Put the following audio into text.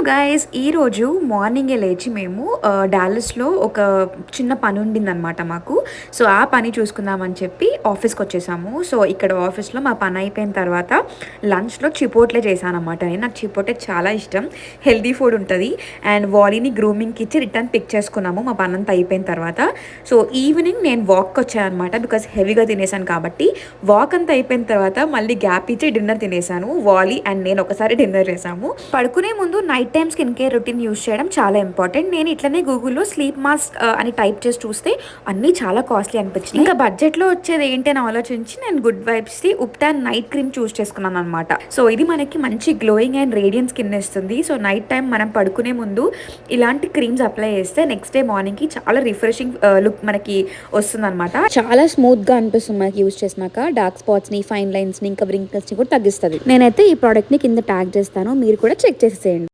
Guys ఈరోజు మార్నింగే లేచి మేము డాలస్లో ఒక చిన్న పని ఉండిందనమాట మాకు. సో ఆ పని చూసుకుందామని చెప్పి ఆఫీస్కి వచ్చేసాము. సో ఇక్కడ ఆఫీస్లో మా పని అయిపోయిన తర్వాత లంచ్లో చిపోట్లే చేశానమాట. నాకు చిపోటే చాలా ఇష్టం, హెల్దీ ఫుడ్ ఉంటుంది. అండ్ వాలీని గ్రూమింగ్కి ఇచ్చి రిటర్న్ పిక్ చేసుకున్నాము మా పని అంతా అయిపోయిన తర్వాత. సో ఈవినింగ్ నేను వాక్కి వచ్చాను అనమాట, బికాస్ హెవీగా తినేసాను కాబట్టి. వాక్ అంతా అయిపోయిన తర్వాత మళ్ళీ గ్యాప్ ఇచ్చి డిన్నర్ తినేసాను. వాలీ అండ్ నేను ఒకసారి డిన్నర్ చేసాము. పడుకునే ముందు night time skin care routine use చేయడం చాలా ఇంపార్టెంట్. నేను ఇట్లనే గూగుల్లో స్లీప్ మాస్క్ అని టైప్ చేసి చూస్తే అన్నీ చాలా కాస్ట్లీ అనిపించింది. ఇంకా బడ్జెట్లో వచ్చేది ఏంటి అని ఆలోచించి నేను గుడ్ వైబ్స్ది ఉప్టాన్ నైట్ క్రీమ్ చూస్ చేసుకున్నాను అనమాట. సో ఇది మనకి మంచి గ్లోయింగ్ అండ్ రేడియంట్ స్కిన్ ఇస్తుంది. సో నైట్ టైం మనం పడుకునే ముందు ఇలాంటి క్రీమ్స్ అప్లై చేస్తే నెక్స్ట్ డే మార్నింగ్కి చాలా రిఫ్రెషింగ్ లుక్ మనకి వస్తుంది అనమాట. చాలా స్మూత్గా అనిపిస్తుంది మనకి యూస్ చేసినాక. డార్క్ స్పాట్స్ని, ఫైన్ లైన్స్ని, ఇంకా వ్రింకిల్స్ని కూడా తగ్గిస్తుంది. నేనైతే ఈ ప్రోడక్ట్ని కింద ట్యాగ్ చేస్తాను, మీరు కూడా చెక్ చేసేయండి.